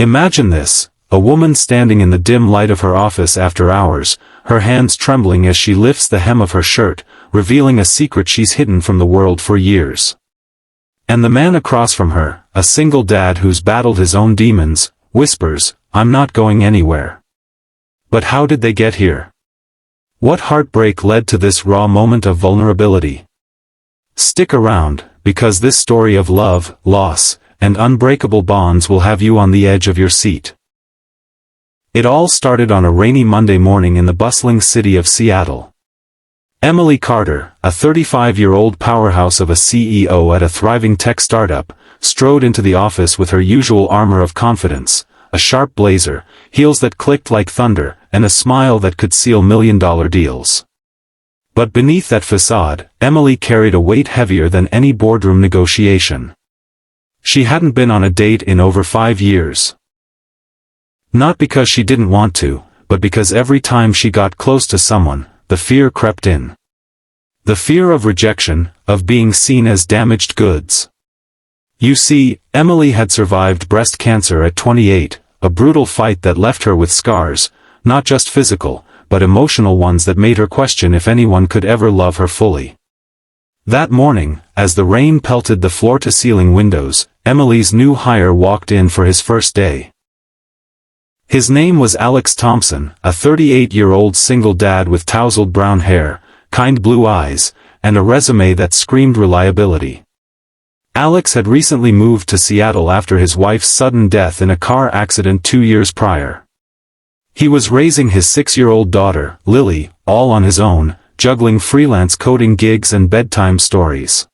Imagine this, a woman standing in the dim light of her office after hours, her hands trembling as she lifts the hem of her shirt, revealing a secret she's hidden from the world for years. And the man across from her, a single dad who's battled his own demons, whispers, "I'm not going anywhere." But how did they get here? What heartbreak led to this raw moment of vulnerability? Stick around, because this story of love, loss, and unbreakable bonds will have you on the edge of your seat. It all started on a rainy Monday morning in the bustling city of Seattle. Emily Carter, a 35-year-old powerhouse of a CEO at a thriving tech startup, strode into the office with her usual armor of confidence, a sharp blazer, heels that clicked like thunder, and a smile that could seal million-dollar deals. But beneath that facade, Emily carried a weight heavier than any boardroom negotiation. She hadn't been on a date in over 5 years. Not because she didn't want to, but because every time she got close to someone, the fear crept in. The fear of rejection, of being seen as damaged goods. You see, Emily had survived breast cancer at 28, a brutal fight that left her with scars, not just physical, but emotional ones that made her question if anyone could ever love her fully. That morning, as the rain pelted the floor-to-ceiling windows, Emily's new hire walked in for his first day. His name was Alex Thompson, a 38-year-old single dad with tousled brown hair, kind blue eyes, and a resume that screamed reliability. Alex had recently moved to Seattle after his wife's sudden death in a car accident 2 years prior. He was raising his 6-year-old daughter, Lily, all on his own, juggling freelance coding gigs and bedtime stories.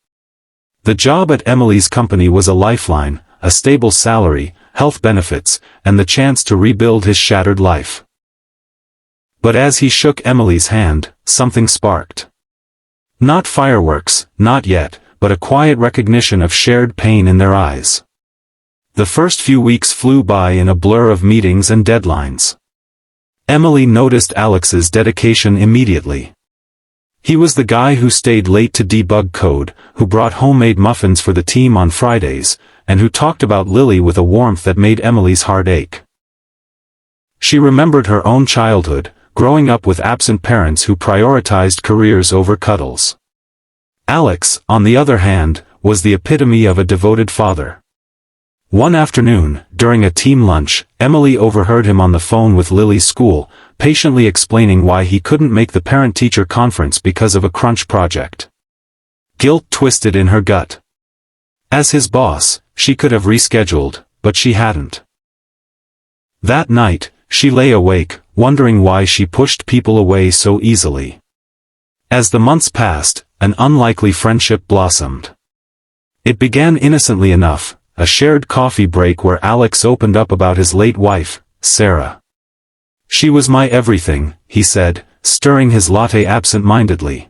The job at Emily's company was a lifeline, a stable salary, health benefits, and the chance to rebuild his shattered life. But as he shook Emily's hand, something sparked. Not fireworks, not yet, but a quiet recognition of shared pain in their eyes. The first few weeks flew by in a blur of meetings and deadlines. Emily noticed Alex's dedication immediately. He was the guy who stayed late to debug code, who brought homemade muffins for the team on Fridays, and who talked about Lily with a warmth that made Emily's heart ache. She remembered her own childhood, growing up with absent parents who prioritized careers over cuddles. Alex, on the other hand, was the epitome of a devoted father. One afternoon, during a team lunch, Emily overheard him on the phone with Lily's school, patiently explaining why he couldn't make the parent-teacher conference because of a crunch project. Guilt twisted in her gut. As his boss, she could have rescheduled, but she hadn't. That night, she lay awake, wondering why she pushed people away so easily. As the months passed, an unlikely friendship blossomed. It began innocently enough, a shared coffee break where Alex opened up about his late wife, Sarah. "She was my everything," he said, stirring his latte absent-mindedly.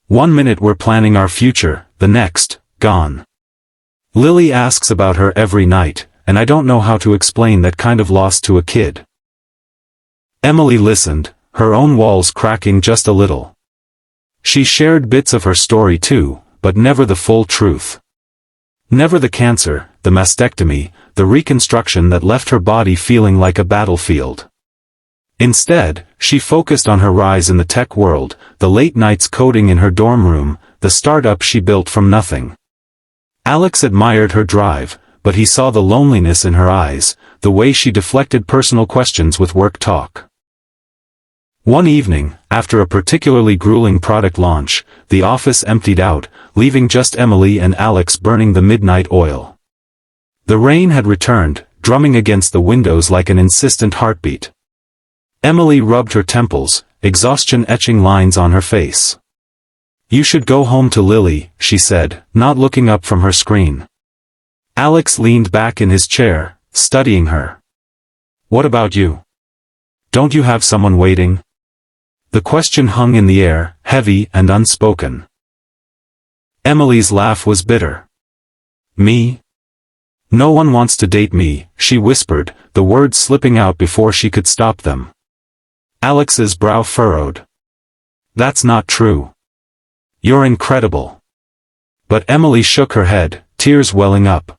"One minute we're planning our future, the next, gone. Lily asks about her every night, and I don't know how to explain that kind of loss to a kid." Emily listened, her own walls cracking just a little. She shared bits of her story too, but never the full truth. Never the cancer, the mastectomy, the reconstruction that left her body feeling like a battlefield. Instead, she focused on her rise in the tech world, the late nights coding in her dorm room, the startup she built from nothing. Alex admired her drive, but he saw the loneliness in her eyes, the way she deflected personal questions with work talk. One evening, after a particularly grueling product launch, the office emptied out, leaving just Emily and Alex burning the midnight oil. The rain had returned, drumming against the windows like an insistent heartbeat. Emily rubbed her temples, exhaustion etching lines on her face. "You should go home to Lily," she said, not looking up from her screen. Alex leaned back in his chair, studying her. "What about you? Don't you have someone waiting?" The question hung in the air, heavy and unspoken. Emily's laugh was bitter. "Me? No one wants to date me," she whispered, the words slipping out before she could stop them. Alex's brow furrowed. "That's not true. You're incredible." But Emily shook her head, tears welling up.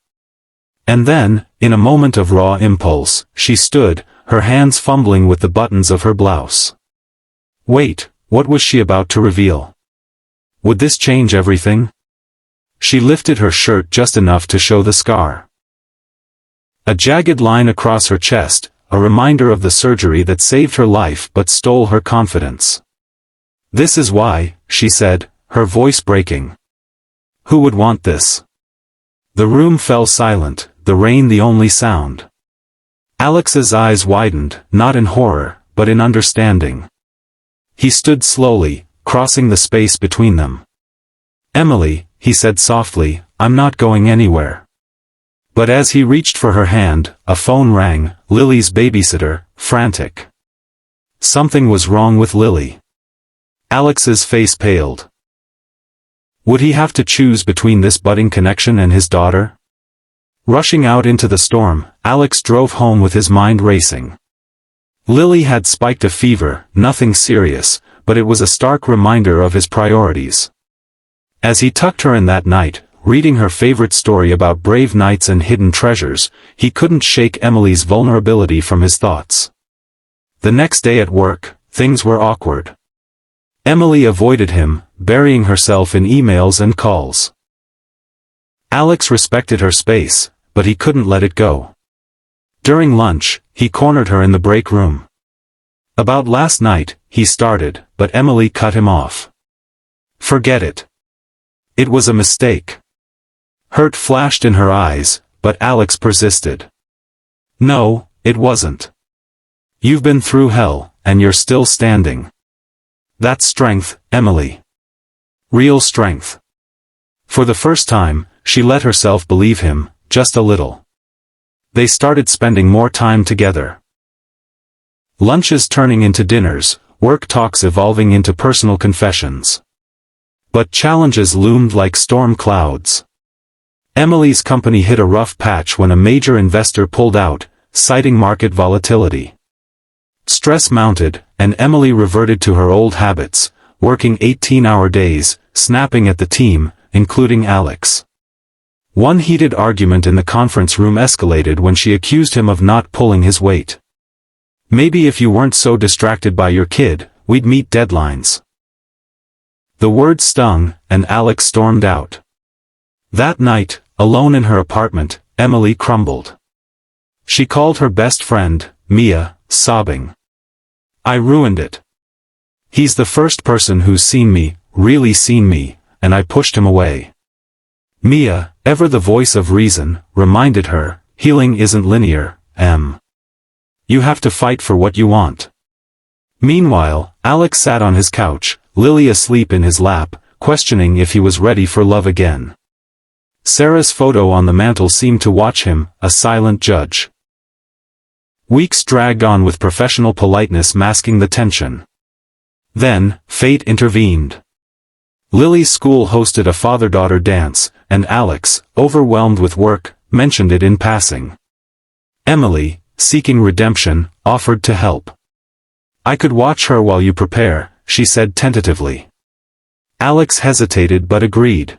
And then, in a moment of raw impulse, she stood, her hands fumbling with the buttons of her blouse. Wait, what was she about to reveal? Would this change everything? She lifted her shirt just enough to show the scar. A jagged line across her chest, a reminder of the surgery that saved her life but stole her confidence. This is why, she said, her voice breaking. Who would want this? The room fell silent, the rain the only sound. Alex's eyes widened, not in horror, but in understanding. He stood slowly, crossing the space between them. Emily, he said softly, I'm not going anywhere. But as he reached for her hand, a phone rang, Lily's babysitter, frantic. Something was wrong with Lily. Alex's face paled. Would he have to choose between this budding connection and his daughter? Rushing out into the storm, Alex drove home with his mind racing. Lily had spiked a fever, nothing serious, but it was a stark reminder of his priorities. As he tucked her in that night, reading her favorite story about brave knights and hidden treasures, he couldn't shake Emily's vulnerability from his thoughts. The next day at work, things were awkward. Emily avoided him, burying herself in emails and calls. Alex respected her space, but he couldn't let it go. During lunch, he cornered her in the break room. About last night, he started, but Emily cut him off. Forget it. It was a mistake. Hurt flashed in her eyes, but Alex persisted. No, it wasn't. You've been through hell, and you're still standing. That's strength, Emily. Real strength. For the first time, she let herself believe him, just a little. They started spending more time together. Lunches turning into dinners, work talks evolving into personal confessions. But challenges loomed like storm clouds. Emily's company hit a rough patch when a major investor pulled out, citing market volatility. Stress mounted, and Emily reverted to her old habits, working 18-hour days, snapping at the team, including Alex. One heated argument in the conference room escalated when she accused him of not pulling his weight. Maybe if you weren't so distracted by your kid, we'd meet deadlines. The word stung, and Alex stormed out. That night, alone in her apartment, Emily crumbled. She called her best friend, Mia, sobbing. I ruined it. He's the first person who's seen me, really seen me, and I pushed him away. Mia, ever the voice of reason, reminded her, healing isn't linear, Em. You have to fight for what you want. Meanwhile, Alex sat on his couch, Lily asleep in his lap, questioning if he was ready for love again. Sarah's photo on the mantel seemed to watch him, a silent judge. Weeks dragged on with professional politeness masking the tension. Then, fate intervened. Lily's school hosted a father-daughter dance, and Alex, overwhelmed with work, mentioned it in passing. Emily, seeking redemption, offered to help. I could watch her while you prepare, she said tentatively. Alex hesitated but agreed.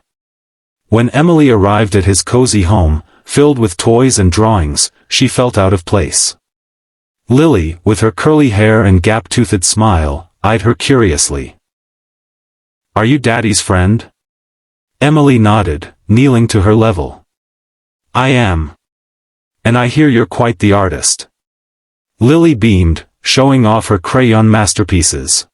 When Emily arrived at his cozy home, filled with toys and drawings, she felt out of place. Lily, with her curly hair and gap-toothed smile, eyed her curiously. Are you Daddy's friend? Emily nodded, kneeling to her level. I am. And I hear you're quite the artist. Lily beamed, showing off her crayon masterpieces.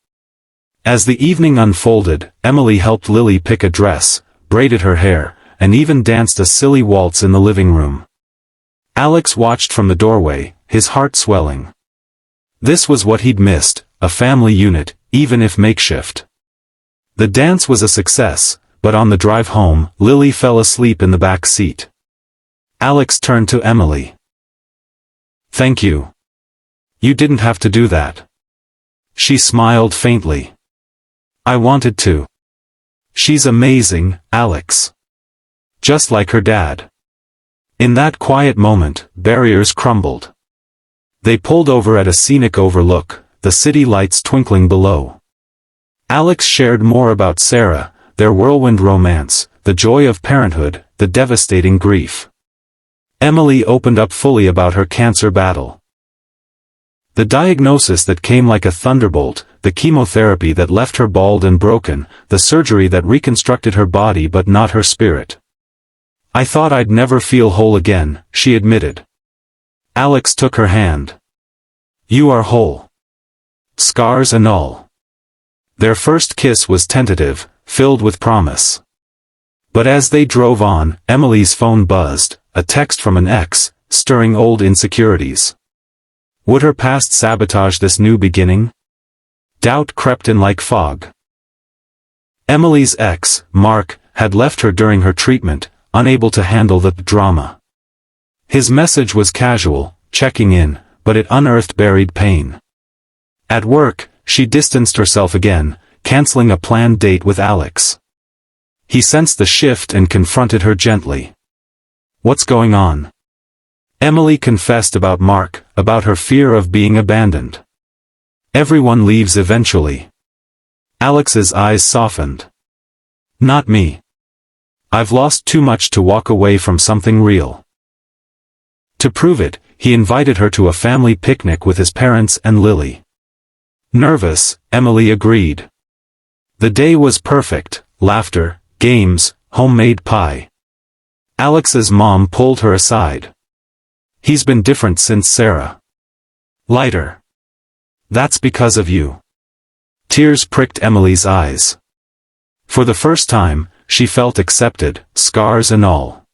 As the evening unfolded, Emily helped Lily pick a dress, braided her hair, and even danced a silly waltz in the living room. Alex watched from the doorway, his heart swelling. This was what he'd missed, a family unit, even if makeshift. The dance was a success, but on the drive home, Lily fell asleep in the back seat. Alex turned to Emily. Thank you. You didn't have to do that. She smiled faintly. I wanted to. She's amazing, Alex. Just like her dad. In that quiet moment, barriers crumbled. They pulled over at a scenic overlook, the city lights twinkling below. Alex shared more about Sarah, their whirlwind romance, the joy of parenthood, the devastating grief. Emily opened up fully about her cancer battle. The diagnosis that came like a thunderbolt, the chemotherapy that left her bald and broken, the surgery that reconstructed her body but not her spirit. "I thought I'd never feel whole again," she admitted. Alex took her hand. "You are whole. Scars and all." Their first kiss was tentative, filled with promise. But as they drove on, Emily's phone buzzed, a text from an ex, stirring old insecurities. Would her past sabotage this new beginning? Doubt crept in like fog. Emily's ex, Mark, had left her during her treatment, unable to handle the drama. His message was casual, checking in, but it unearthed buried pain. At work, she distanced herself again, canceling a planned date with Alex. He sensed the shift and confronted her gently. "What's going on?" Emily confessed about Mark, about her fear of being abandoned. "Everyone leaves eventually." Alex's eyes softened. "Not me. I've lost too much to walk away from something real." To prove it, he invited her to a family picnic with his parents and Lily. Nervous, Emily agreed. The day was perfect: laughter, games, homemade pie. Alex's mom pulled her aside. "He's been different since Sarah." Lighter. "That's because of you." Tears pricked Emily's eyes. For the first time, she felt accepted, scars and all.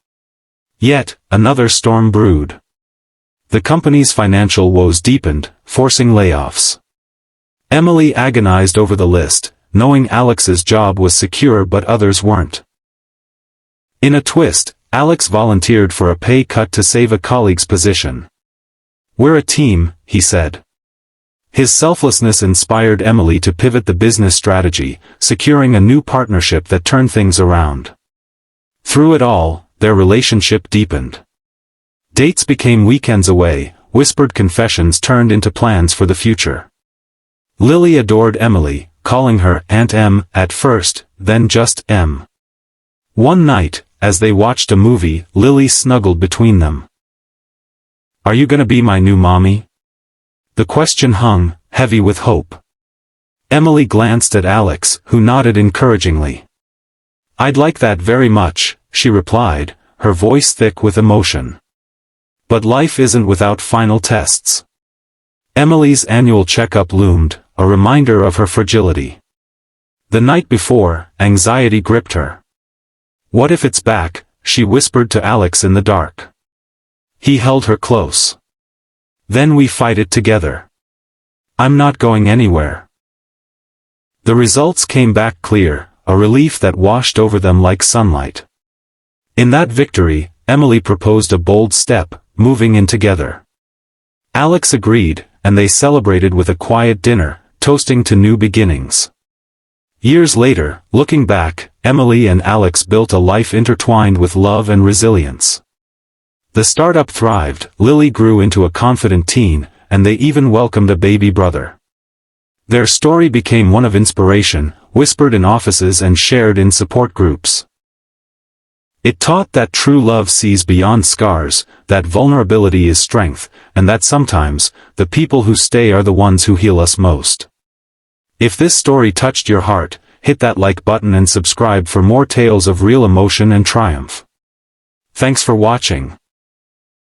Yet, another storm brewed. The company's financial woes deepened, forcing layoffs. Emily agonized over the list, knowing Alex's job was secure but others weren't. In a twist, Alex volunteered for a pay cut to save a colleague's position. "We're a team," he said. His selflessness inspired Emily to pivot the business strategy, securing a new partnership that turned things around. Through it all, their relationship deepened. Dates became weekends away, whispered confessions turned into plans for the future. Lily adored Emily, calling her Aunt M at first, then just M. One night, as they watched a movie, Lily snuggled between them. "Are you gonna be my new mommy?" The question hung, heavy with hope. Emily glanced at Alex, who nodded encouragingly. "I'd like that very much," she replied, her voice thick with emotion. But life isn't without final tests. Emily's annual checkup loomed, a reminder of her fragility. The night before, anxiety gripped her. "What if it's back?" she whispered to Alex in the dark. He held her close. "Then we fight it together. I'm not going anywhere." The results came back clear, a relief that washed over them like sunlight. In that victory, Emily proposed a bold step, moving in together. Alex agreed, and they celebrated with a quiet dinner, toasting to new beginnings. Years later, looking back, Emily and Alex built a life intertwined with love and resilience. The startup thrived, Lily grew into a confident teen, and they even welcomed a baby brother. Their story became one of inspiration, whispered in offices and shared in support groups. It taught that true love sees beyond scars, that vulnerability is strength, and that sometimes, the people who stay are the ones who heal us most. If this story touched your heart, hit that like button and subscribe for more tales of real emotion and triumph. Thanks for watching.